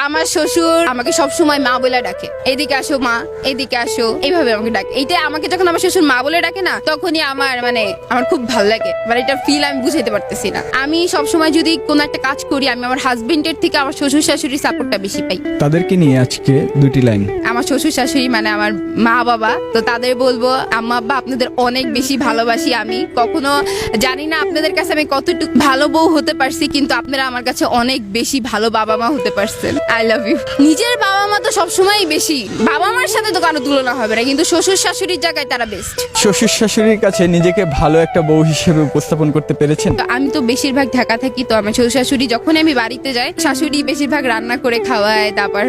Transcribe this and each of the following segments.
আমার শ্বশুর আমাকে সবসময় মা বলে ডাকে, এদিকে আসো মা, এদিকে আসো, এইভাবে আমাকে ডাকে। এইটা আমাকে যখন আমার শ্বশুর মা বলে ডাকে না, তখনই আমার খুব ভালো লাগে। মানে এটা ফিল আমি বুঝাইতে পারতেছি না। আমি সবসময় যদি কোনো একটা কাজ করি, আমি আমার হাজবেন্ডের থেকে আমার শ্বশুর শাশুড়ির সাপোর্টটা বেশি পাই। তাদেরকে নিয়ে আজকে দুটি লাইন। আমার শ্বশুর শাশুড়ি মানে আমার মা বাবা, তো তাদের বলবো আম্মা আব্বা আপনাদের অনেক বেশি ভালোবাসি। আমি কখনো জানি না আপনাদের কাছে আমি কতটুকু ভালো বউ হতে পারছি, কিন্তু আপনারা আমার কাছে অনেক বেশি ভালো বাবা মা হতে পারছেন। I love you. নিজের বাবা মা তো সবসময় বেশি, বাবা মার সাথে তো কারো তুলনা হবে না, কিন্তু শ্বশুর শাশুড়ির জায়গায় তারা বেস্ট। শ্বশুর শাশুড়ির কাছে নিজেকে ভালো একটা বউ হিসেবে উপস্থাপন করতে পেরেছেন? তো আমি তো বেশিরভাগ ঢাকা থাকি, তো আমার শ্বশুর শাশুড়ি যখন আমি বাড়িতে যাই, শাশুড়ি বেশিরভাগ রান্না করে খাওয়ায়। তারপর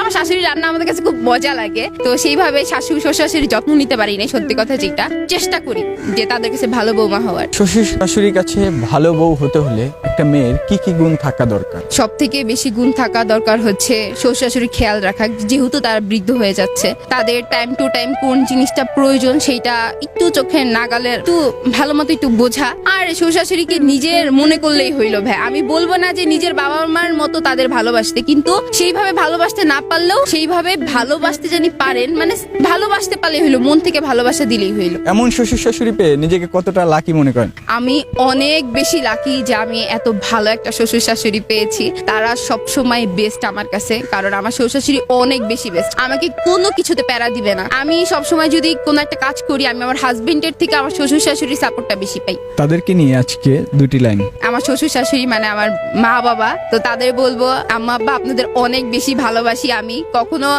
আমার শাশুড়ি রান্না আমাদের কাছে খুব মজা লাগে, তো সেইভাবে শাশুড়ি শ্বশুর শাশুড়ির যত্ন নিতে পারি না। সত্যি কথা যেটা চেষ্টা করি যে তাদের কাছে ভালো বৌমা হওয়ার। শ্বশুর শাশুড়ির কাছে ভালো বউ হতে হলে একটা মেয়ের কি কি গুণ থাকা দরকার? সব থেকে বেশি গুণ থাকা দরকার হচ্ছে শ্বশুর শাশুড়ির খেয়াল রাখা। যেহেতু তারা বৃদ্ধ হয়ে যাচ্ছে, তাদের টাইম টু টাইম কোন জিনিসটা প্রয়োজন সেইটা একটু চোখের নাগালে একটু ভালো মতো একটু বোঝা। আর শ্বশুর শাশুড়িকে নিজের মনে করলেই হইলো। ভাই আমি বলবো না যে নিজের বাবা মার মতো তাদের ভালোবাসতে, কিন্তু সেইভাবে ভালোবাসতে না পারলেও সেইভাবে ভালোবাসতে জানি পারেন, মানে ভালোবাসতে পারলে হইলো, মন থেকে ভালোবাসা দিলেই হইলো। এমন শ্বশুর শাশুড়ি পেয়ে নিজেকে কতটা লাকি মনে করেন? আমি অনেক বেশি লাকি যে আমি এত ভালো একটা শ্বশুর শাশুড়ি পেয়েছি। তারা সব সময় বেস্ট আমার কাছে, কারণ আমার শ্বশুর শাশুড়ি অনেক বেশি বেস্ট। আমাকে কোনো কিছুতে প্যারা দিবে না। আমি সব সময় যদি কোনো একটা কাজ করি, আমি আমার হাজবেন্ডের থেকে আমার শ্বশুর শাশুড়ির সাপোর্টটা বেশি পাই। তাদেরকে নিয়ে আজকে দুটি লাইন। আমার শ্বশুর শাশুড়ি মানে আমার মা বাবা, তো তাদের বলবো আম্মা আব্বা আপনাদের অনেক বেশি ভালোবাসি। আমি কখনো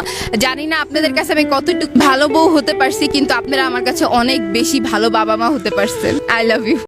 জানি না আপনাদের কাছে আমি কতটুকু ভালো বউ হতে পারছি, কিন্তু আপনারা আমার কাছে অনেক বেশি ভালো বাবা মা হতে পারছেন। I love you.